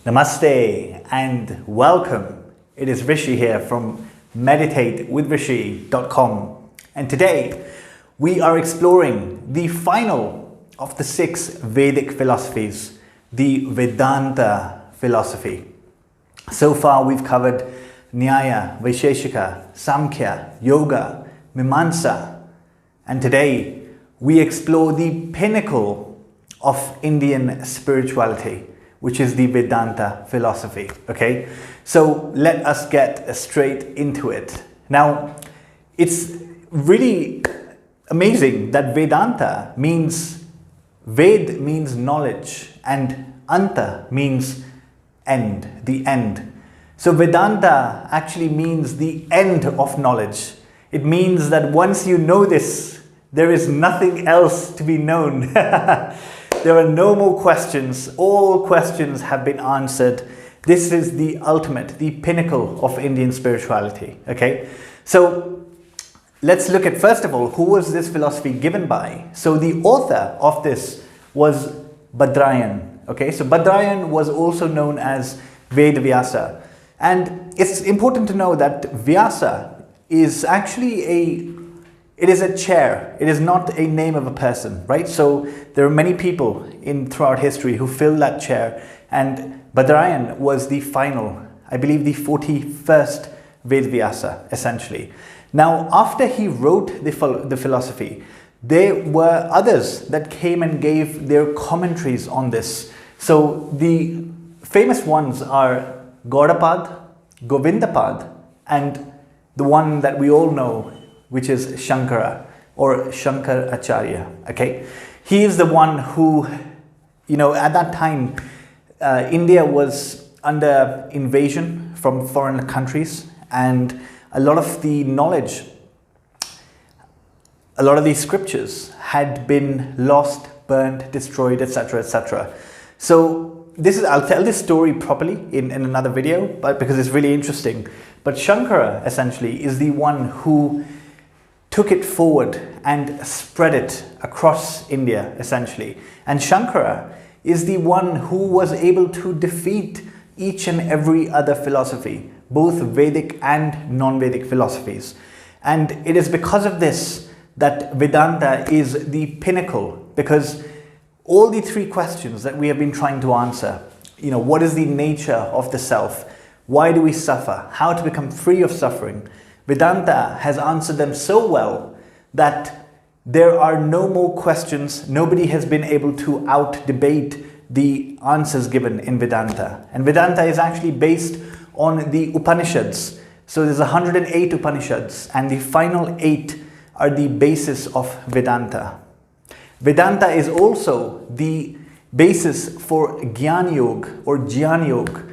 Namaste and welcome. It is Rishi here from meditatewithrishi.com, and today we are exploring the final of the 6 Vedic philosophies, the Vedanta philosophy. So far we've covered Nyaya, Vaisheshika, Samkhya, Yoga, Mimamsa, and today we explore the pinnacle of Indian spirituality, which is the Vedanta philosophy. Okay, so let us get straight into it. Now, it's really amazing that Vedanta means, Ved means knowledge and Anta means end, the end. So Vedanta actually means the end of knowledge. It means that once you know this, there is nothing else to be known. There are no more questions. All questions have been answered. This is the ultimate, the pinnacle of Indian spirituality. Okay, so let's look at, first of all, who was this philosophy given by? So the author of this was Badrayan. Okay, so Badrayan was also known as Vedvyasa. And it's important to know that Vyasa is actually it is a chair. It is not a name of a person, right? So there are many people throughout history who fill that chair, and Badrayan was the final, I believe the 41st Vedvyasa, essentially. Now, after he wrote the philosophy, there were others that came and gave their commentaries on this. So the famous ones are Gaudapad, Govindapad, and the one that we all know, which is Shankara or Shankaracharya. Okay, he is the one who, at that time, India was under invasion from foreign countries, and a lot of the knowledge, a lot of these scriptures had been lost, burnt, destroyed, etc., etc. So I'll tell this story properly in another video, but because it's really interesting. But Shankara essentially is the one who took it forward and spread it across India, essentially. And Shankara is the one who was able to defeat each and every other philosophy, both Vedic and non-Vedic philosophies. And it is because of this that Vedanta is the pinnacle, because all the 3 questions that we have been trying to answer, what is the nature of the self? Why do we suffer? How to become free of suffering? Vedanta has answered them so well that there are no more questions. Nobody has been able to out-debate the answers given in Vedanta. And Vedanta is actually based on the Upanishads. So there's 108 Upanishads, and the final 8 are the basis of Vedanta. Vedanta is also the basis for Gyan Yoga or Jnana Yoga,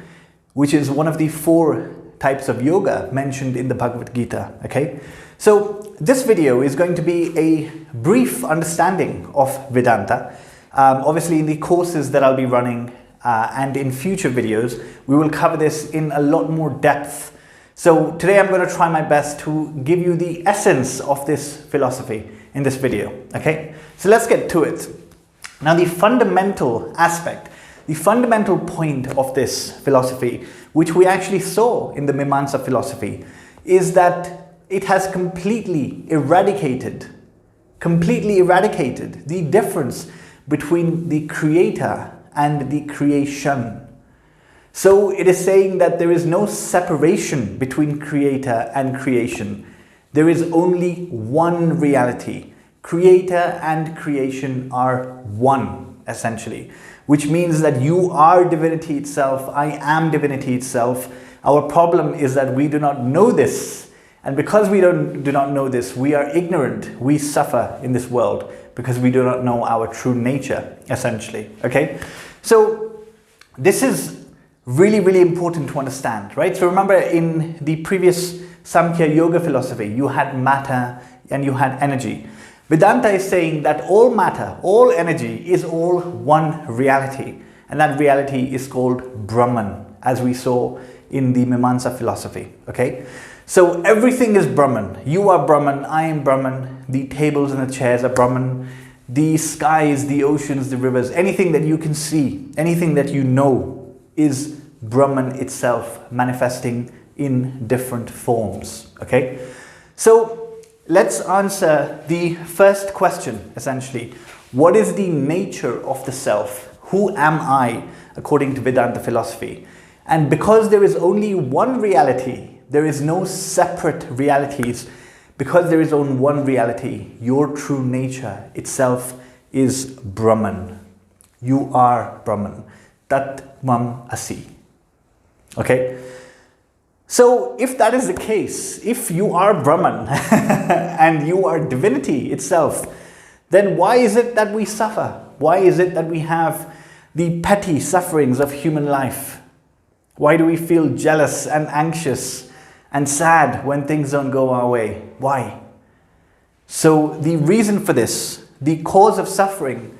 which is one of the 4 types of yoga mentioned in the Bhagavad Gita. Okay, so this video is going to be a brief understanding of Vedanta. Obviously, in the courses that I'll be running and in future videos, we will cover this in a lot more depth. So today I'm going to try my best to give you the essence of this philosophy in this video. Okay, so let's get to it. Now, the fundamental aspect, the fundamental point of this philosophy, which we actually saw in the Mimamsa philosophy, is that it has completely eradicated the difference between the creator and the creation. So it is saying that there is no separation between creator and creation. There is only one reality. Creator and creation are one, essentially, which means that you are divinity itself, I am divinity itself. Our problem is that we do not know this, and because we do not know this, we are ignorant. We suffer in this world because we do not know our true nature, essentially. Okay, so this is really, really important to understand, right? So remember, in the previous Samkhya Yoga philosophy, you had matter and you had energy. Vedanta is saying that all matter, all energy is all one reality, and that reality is called Brahman, as we saw in the Mimamsa philosophy. Okay, so everything is Brahman. You are Brahman, I am Brahman, the tables and the chairs are Brahman, the skies, the oceans, the rivers, anything that you can see, anything that you know is Brahman itself manifesting in different forms. Okay, so let's answer the first question essentially. What is the nature of the self? Who am I according to Vedanta philosophy? And because there is only one reality, there is no separate realities. Because there is only one reality, your true nature itself is Brahman. You are Brahman. Tat Tvam Asi. Okay? So if that is the case, if you are Brahman and you are divinity itself, then why is it that we suffer? Why is it that we have the petty sufferings of human life? Why do we feel jealous and anxious and sad when things don't go our way? Why? So the reason for this, the cause of suffering,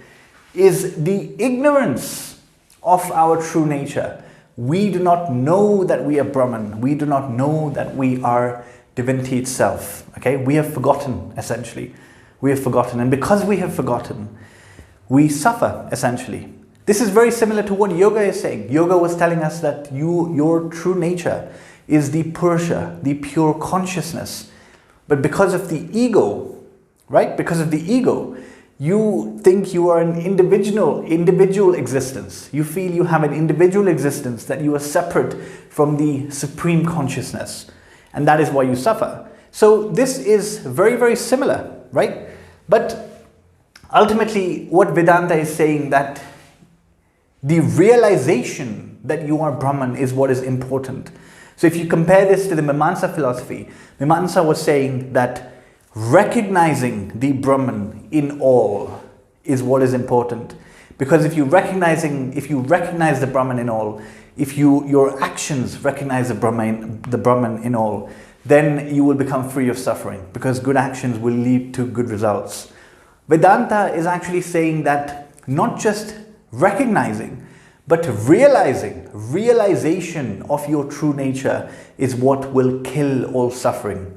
is the ignorance of our true nature. We do not know that we are Brahman. We do not know that we are divinity itself. Okay, we have forgotten essentially. We have forgotten, and because we have forgotten, we suffer essentially. This is very similar to what yoga is saying. Yoga was telling us that your true nature is the Purusha, the pure consciousness. But because of the ego, right? Because of the ego, you think you are an individual existence. You feel you have an individual existence, that you are separate from the supreme consciousness. And that is why you suffer. So this is very, very similar, right? But ultimately, what Vedanta is saying, that the realization that you are Brahman is what is important. So if you compare this to the Mimamsa philosophy, Mimamsa was saying that recognizing the Brahman in all is what is important. Because if you recognize the Brahman in all, if your actions recognize the Brahman in all, then you will become free of suffering, because good actions will lead to good results. Vedanta is actually saying that not just recognizing, but realization of your true nature is what will kill all suffering.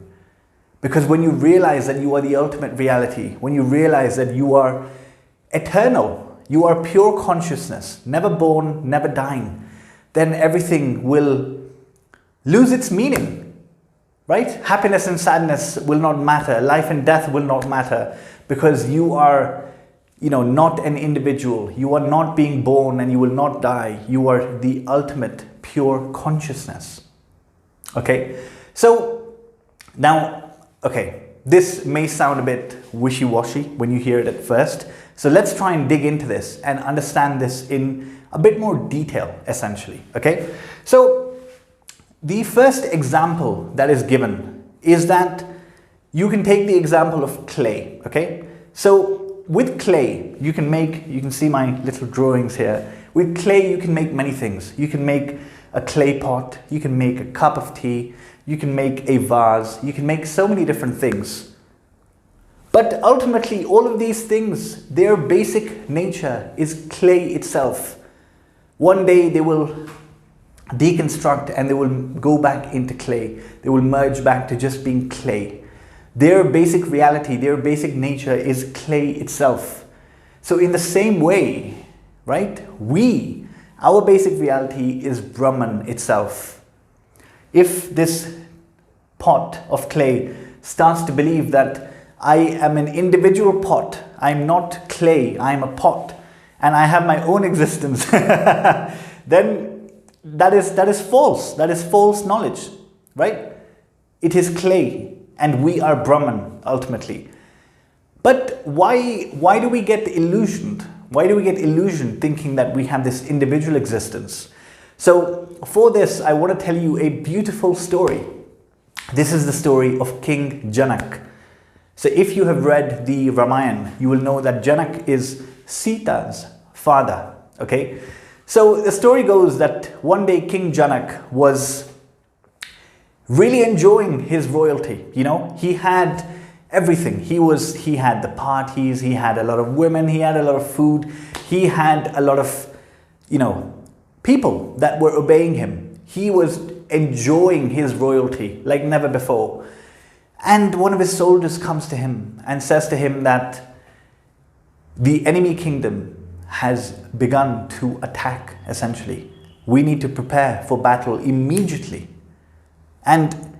Because when you realize that you are the ultimate reality, when you realize that you are eternal, you are pure consciousness, never born, never dying, then everything will lose its meaning, right? Happiness and sadness will not matter. Life and death will not matter, because you are, not an individual. You are not being born and you will not die. You are the ultimate pure consciousness. Okay? So, now, this may sound a bit wishy-washy when you hear it at first. So let's try and dig into this and understand this in a bit more detail, essentially. Okay? So, the first example that is given is that you can take the example of clay. Okay? So, with clay, you can see my little drawings here. With clay, you can make many things. You can make a clay pot, you can make a cup of tea, you can make a vase, you can make so many different things. But ultimately, all of these things, their basic nature is clay itself. One day they will deconstruct and they will go back into clay. They will merge back to just being clay. Their basic reality, their basic nature is clay itself. So in the same way, right, our basic reality is Brahman itself. If this pot of clay starts to believe that I am an individual pot, I'm not clay, I'm a pot, and I have my own existence, then that is false. That is false knowledge, right? It is clay. And we are Brahman, ultimately. But why do we get illusioned? Why do we get illusioned thinking that we have this individual existence? So for this, I want to tell you a beautiful story. This is the story of King Janak. So if you have read the Ramayana, you will know that Janak is Sita's father. Okay? So the story goes that one day King Janak was really enjoying his royalty. He had everything. He had the parties, he had a lot of women, he had a lot of food, he had a lot of, people that were obeying him. He was enjoying his royalty like never before. And one of his soldiers comes to him and says to him that the enemy kingdom has begun to attack, essentially. we need to prepare for battle immediately. And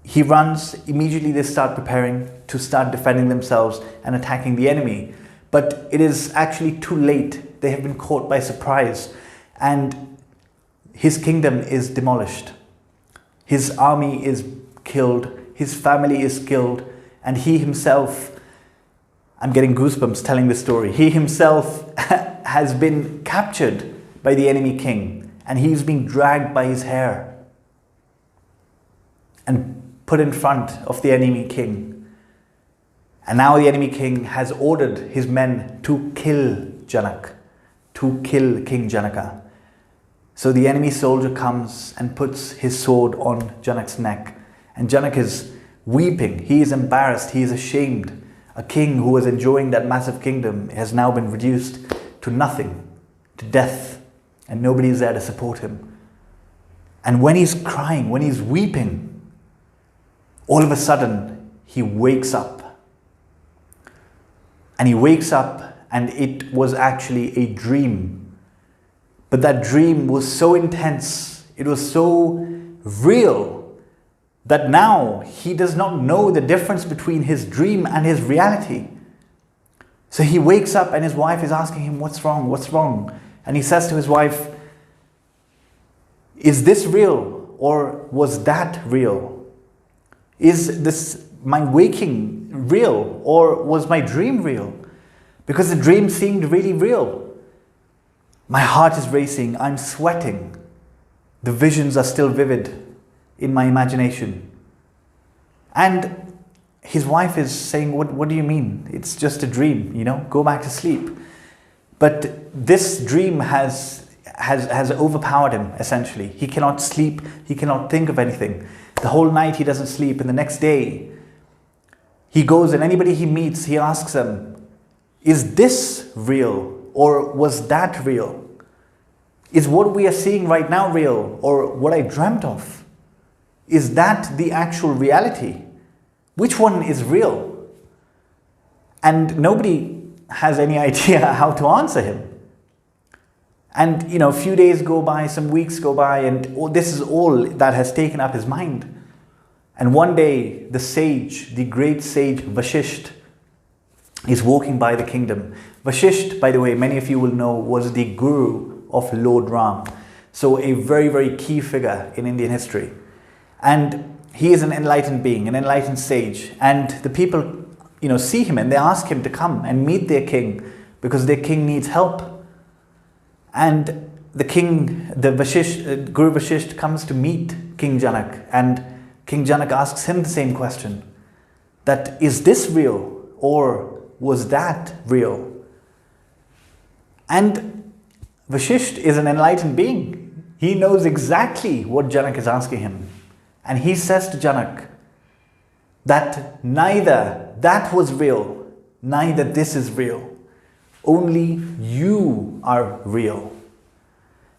he runs, immediately they start preparing to start defending themselves and attacking the enemy. But it is actually too late. They have been caught by surprise and his kingdom is demolished. His army is killed, his family is killed, and he himself, I'm getting goosebumps telling this story, he himself has been captured by the enemy king and he's being dragged by his hair and put in front of the enemy king. And now the enemy king has ordered his men to kill Janak, to kill King Janaka. So the enemy soldier comes and puts his sword on Janak's neck. And Janak is weeping. He is embarrassed. He is ashamed. A king who was enjoying that massive kingdom has now been reduced to nothing, to death. And nobody is there to support him. And when he's crying, when he's weeping, all of a sudden he wakes up. And he wakes up and it was actually a dream. But that dream was so intense, it was so real, that now he does not know the difference between his dream and his reality. So he wakes up and his wife is asking him, what's wrong? What's wrong? And he says to his wife, is this real or was that real? Is this my waking real or was my dream real? Because the dream seemed really real. My heart is racing, I'm sweating. The visions are still vivid in my imagination. And his wife is saying, what do you mean? It's just a dream, go back to sleep. But this dream has overpowered him, essentially. He cannot sleep, he cannot think of anything. The whole night he doesn't sleep, and the next day he goes and anybody he meets, he asks them, is this real? Or was that real? Is what we are seeing right now real? Or what I dreamt of? Is that the actual reality? Which one is real? And nobody has any idea how to answer him. And a few days go by, some weeks go by, and this is all that has taken up his mind. And one day, the sage, the great sage Vashisht, is walking by the kingdom. Vashisht, by the way, many of you will know, was the guru of Lord Ram. So a very, very key figure in Indian history. And he is an enlightened being, an enlightened sage. And the people, see him and they ask him to come and meet their king because their king needs help. And the king, Guru Vashisht comes to meet King Janak. And King Janak asks him the same question. That, is this real or was that real? And Vashisht is an enlightened being. He knows exactly what Janak is asking him. And he says to Janak that neither that was real, neither this is real. Only you are real.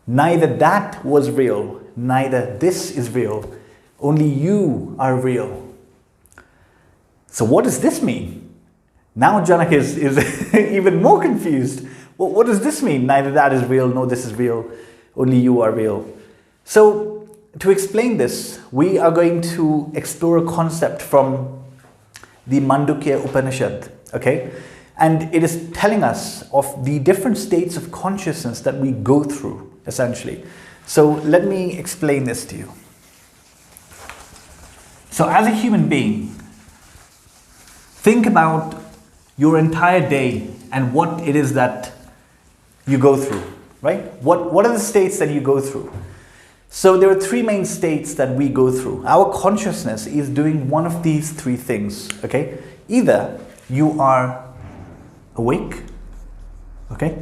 Neither that was real, neither this is real. Only you are real. So what does this mean? Now Janak is even more confused. Well, what does this mean? Neither that is real, nor this is real. Only you are real. So to explain this, we are going to explore a concept from the Mandukya Upanishad. Okay? And it is telling us of the different states of consciousness that we go through, essentially. So let me explain this to you. So as a human being, think about your entire day and what it is that you go through, right? What are the states that you go through? So there are three main states that we go through. Our consciousness is doing one of these three things, okay? Either you are awake, okay?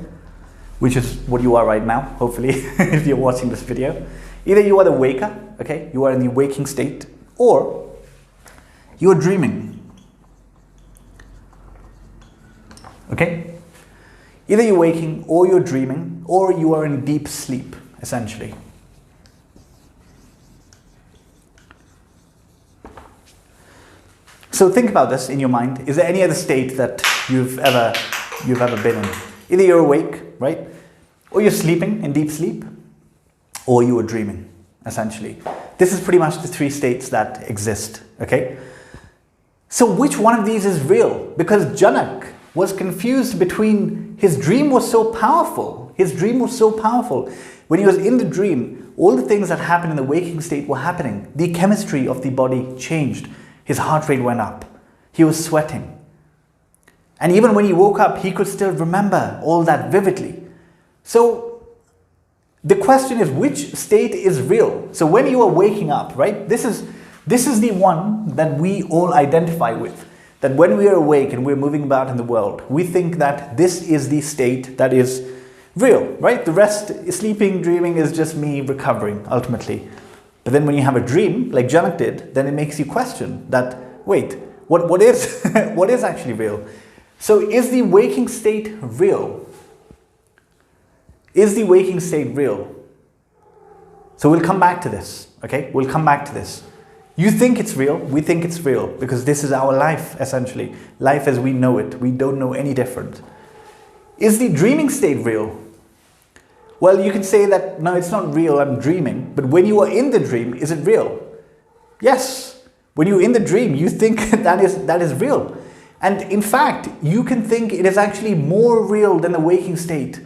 Which is what you are right now, hopefully, if you're watching this video. Either you are the waker, okay? You are in the waking state, or you are dreaming. Okay? Either you're waking, or you're dreaming, or you are in deep sleep, essentially. So think about this in your mind. Is there any other state that you've ever been in? Either you're awake, right? Or you're sleeping in deep sleep, or you are dreaming, essentially. This is pretty much the three states that exist, okay? So which one of these is real? Because Janak was confused between, his dream was so powerful. His dream was so powerful. When he was in the dream, all the things that happened in the waking state were happening. The chemistry of the body changed. His heart rate went up. He was sweating. And even when he woke up, he could still remember all that vividly. So the question is, which state is real? So when you are waking up, right, this is the one that we all identify with. That when we are awake and we're moving about in the world, we think that this is the state that is real, right? The rest, sleeping, dreaming, is just me recovering, ultimately. But then when you have a dream, like Janak did, then it makes you question that, wait, what is, what is actually real? So is the waking state real? Is the waking state real? So we'll come back to this, okay? We'll come back to this. You think it's real, we think it's real, because this is our life, essentially. Life as we know it. We don't know any different. Is the dreaming state real? Well, you can say that, no, it's not real, I'm dreaming. But when you are in the dream, is it real? Yes. When you're in the dream, you think that is real. And in fact, you can think it is actually more real than the waking state,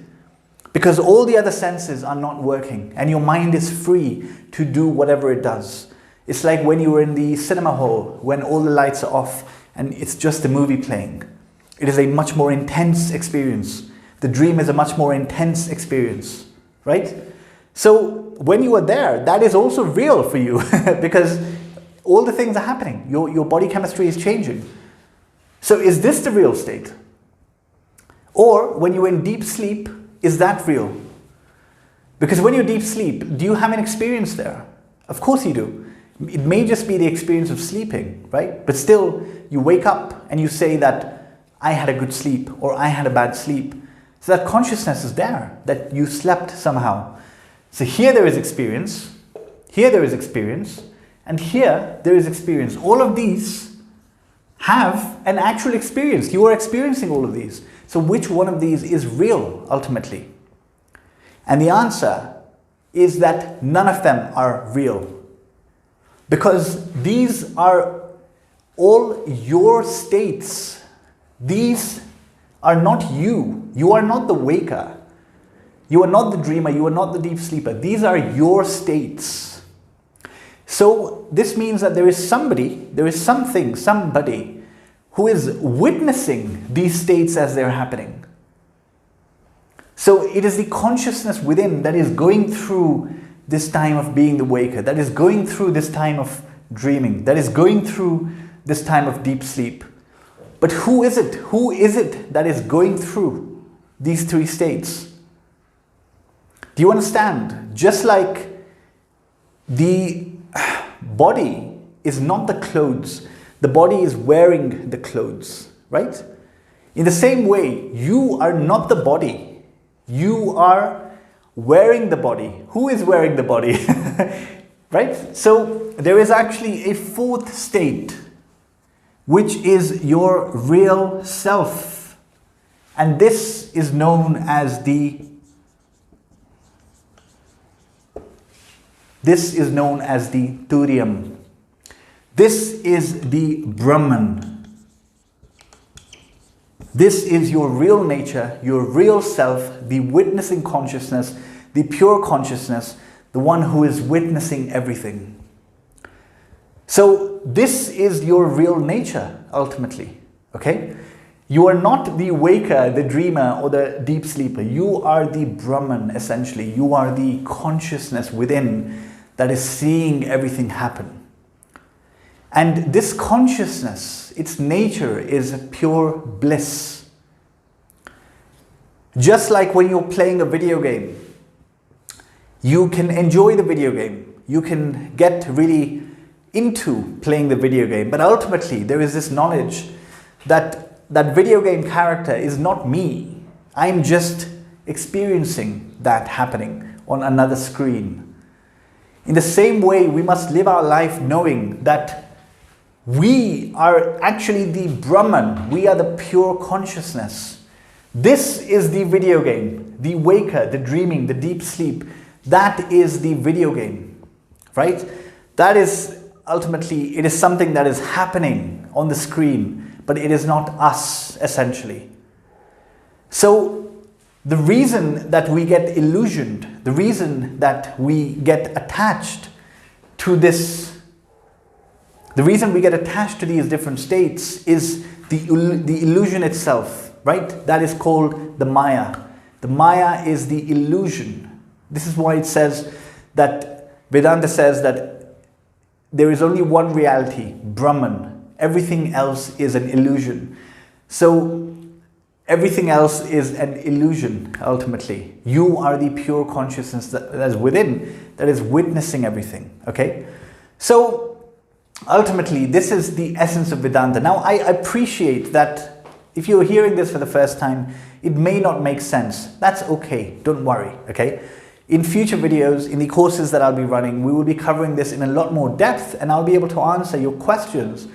because all the other senses are not working and your mind is free to do whatever it does. It's like when you were in the cinema hall, when all the lights are off and it's just a movie playing. It is a much more intense experience. The dream is a much more intense experience, right? So when you are there, that is also real for you because all the things are happening. Your body chemistry is changing. So is this the real state? Or when you're in deep sleep, is that real? Because when you're deep sleep, do you have an experience there? Of course you do. It may just be the experience of sleeping, right? But still, you wake up and you say that I had a good sleep or I had a bad sleep. So that consciousness is there, that you slept somehow. So here there is experience, here there is experience, and here there is experience. All of these have an actual experience. You are experiencing all of these. So which one of these is real, ultimately? And the answer is that none of them are real. Because these are all your states. These are not you. You are not the waker. You are not the dreamer. You are not the deep sleeper. These are your states. So this means that there is somebody, there is something, somebody who is witnessing these states as they're happening. So it is the consciousness within that is going through this time of being the waker, that is going through this time of dreaming, that is going through this time of deep sleep. But who is it? Who is it that is going through these three states? Do you understand? Just like the body is not the clothes, the body is wearing the clothes, right? In the same way, you are not the body. You are wearing the body. Who is wearing the body? Right? So there is actually a fourth state, which is your real self. And this is known as the Turiam. This is the Brahman. This is your real nature, your real self, the witnessing consciousness, the pure consciousness, the one who is witnessing everything. So this is your real nature, ultimately, okay? You are not the waker, the dreamer, or the deep sleeper. You are the Brahman, essentially. You are the consciousness within that is seeing everything happen. And this consciousness, its nature is pure bliss. Just like when you're playing a video game, you can enjoy the video game. You can get really into playing the video game. But ultimately, there is this knowledge that that video game character is not me. I'm just experiencing that happening on another screen. In the same way, we must live our life knowing that we are actually the Brahman. We are the pure consciousness. This is the video game, the waker, the dreaming, the deep sleep. that is the video game, right? That is ultimately, it is something that is happening on the screen, but it is not us, essentially. So the reason that we get illusioned, the reason that we get attached to this, the reason we get attached to these different states is the illusion itself, right? That is called the Maya. The Maya is the illusion. This is why it says that, Vedanta says that there is only one reality, Brahman. Everything else is an illusion. So everything else is an illusion, ultimately. You are the pure consciousness that is within, that is witnessing everything, okay? So ultimately, this is the essence of Vedanta. Now, I appreciate that if you're hearing this for the first time, it may not make sense. That's okay, don't worry, okay? In future videos, in the courses that I'll be running, we will be covering this in a lot more depth, and I'll be able to answer your questions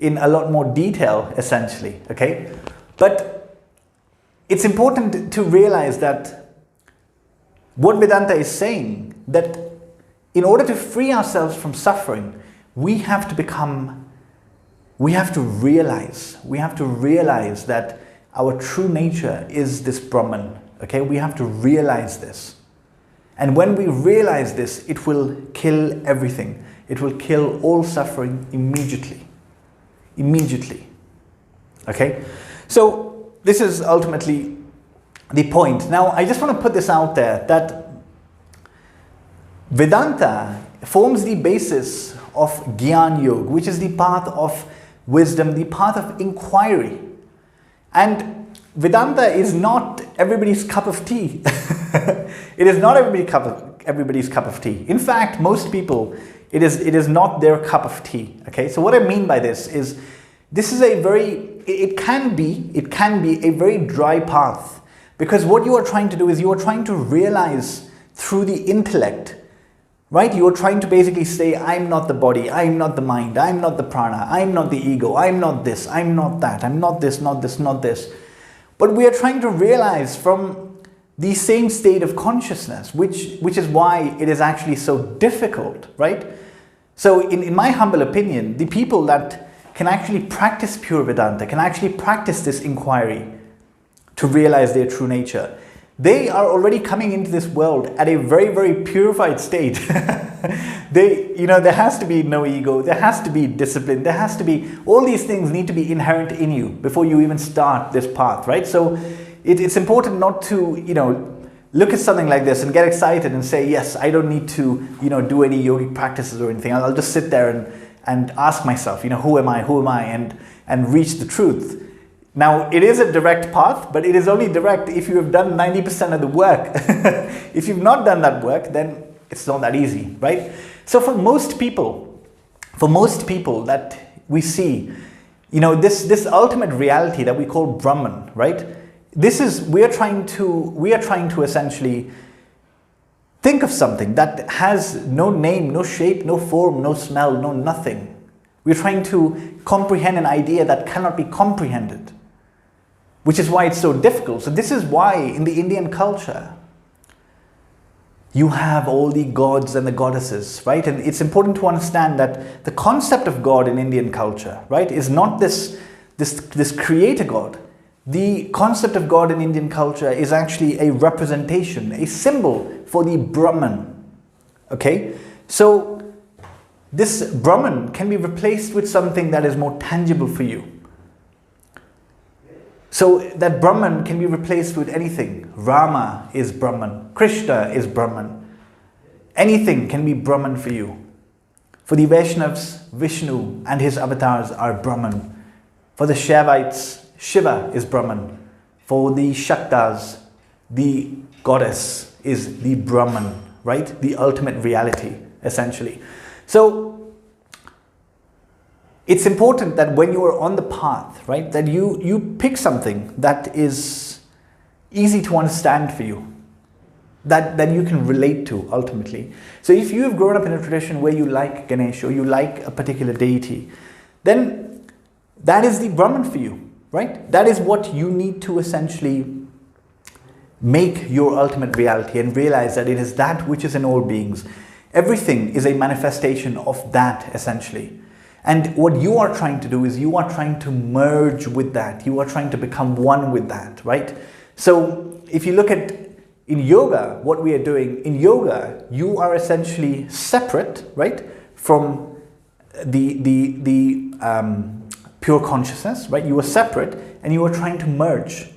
in a lot more detail, essentially, okay? But it's important to realize that what Vedanta is saying, that in order to free ourselves from suffering, we have to realize that our true nature is this Brahman, okay? We have to realize this. And when we realize this, it will kill everything. It will kill all suffering immediately. Immediately. Okay? So this is ultimately the point. Now, I just want to put this out there that Vedanta forms the basis of Gyan Yoga, which is the path of wisdom, the path of inquiry. And Vedanta is not everybody's cup of tea. It is not everybody's cup of tea. In fact, most people, it is not their cup of tea. Okay, so what I mean by this is it can be a very dry path, because what you are trying to do is you are trying to realize through the intellect, right? You are trying to basically say, I'm not the body, I'm not the mind, I'm not the prana, I'm not the ego, I'm not this, I'm not that, I'm not this, not this, not this. But we are trying to realize from the same state of consciousness, which is why it is actually so difficult, right? So in my humble opinion, the people that can actually practice pure Vedanta, can actually practice this inquiry to realize their true nature, they are already coming into this world at a very, very purified state. There has to be no ego, there has to be discipline, there has to be, all these things need to be inherent in you before you even start this path, right? So it's important not to, look at something like this and get excited and say, yes, I don't need to, do any yogic practices or anything. I'll just sit there and ask myself, who am I, and reach the truth. Now, it is a direct path, but it is only direct if you have done 90% of the work. If you've not done that work, then it's not that easy, right? So for most people that we see, this ultimate reality that we call Brahman, right? We are trying to essentially think of something that has no name, no shape, no form, no smell, no nothing. We're trying to comprehend an idea that cannot be comprehended, which is why it's so difficult. So this is why in the Indian culture, you have all the gods and the goddesses, right? And it's important to understand that the concept of God in Indian culture, right, is not this creator God. The concept of God in Indian culture is actually a representation, a symbol for the Brahman, okay? So this Brahman can be replaced with something that is more tangible for you. So that Brahman can be replaced with anything. Rama is Brahman. Krishna is Brahman. Anything can be Brahman for you. For the Vaishnavas, Vishnu and his avatars are Brahman. For the Shaivites, Shiva is Brahman. For the Shaktas, the goddess is the Brahman, right? The ultimate reality, essentially. So it's important that when you are on the path, right, that you pick something that is easy to understand for you, that you can relate to ultimately. So if you have grown up in a tradition where you like Ganesh or you like a particular deity, then that is the Brahman for you, right? That is what you need to essentially make your ultimate reality and realize that it is that which is in all beings. Everything is a manifestation of that, essentially. And what you are trying to do is you are trying to merge with that. You are trying to become one with that, right? So if you look at in yoga, what we are doing, in yoga, you are essentially separate, right, from the pure consciousness, right? You are separate and you are trying to merge.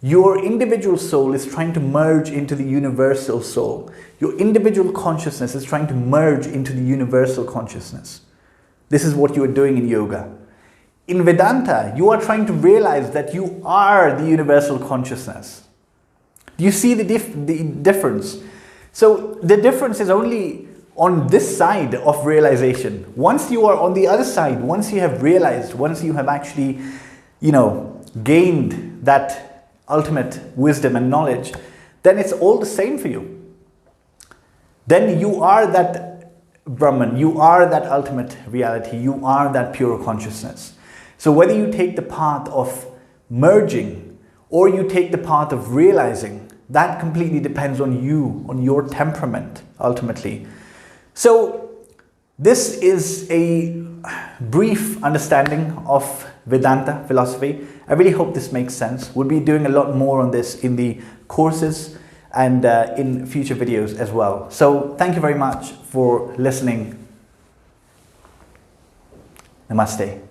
Your individual soul is trying to merge into the universal soul. Your individual consciousness is trying to merge into the universal consciousness. This is what you are doing in yoga. In Vedanta, you are trying to realize that you are the universal consciousness. Do you see the difference? So the difference is only on this side of realization. Once you are on the other side, once you have realized, once you have actually, gained that ultimate wisdom and knowledge, then it's all the same for you. Then you are that Brahman, you are that ultimate reality, you are that pure consciousness. So whether you take the path of merging or you take the path of realizing, that completely depends on you, on your temperament, ultimately. So this is a brief understanding of Vedanta philosophy. I really hope this makes sense. We'll be doing a lot more on this in the courses and in future videos as well. So thank you very much for listening. Namaste.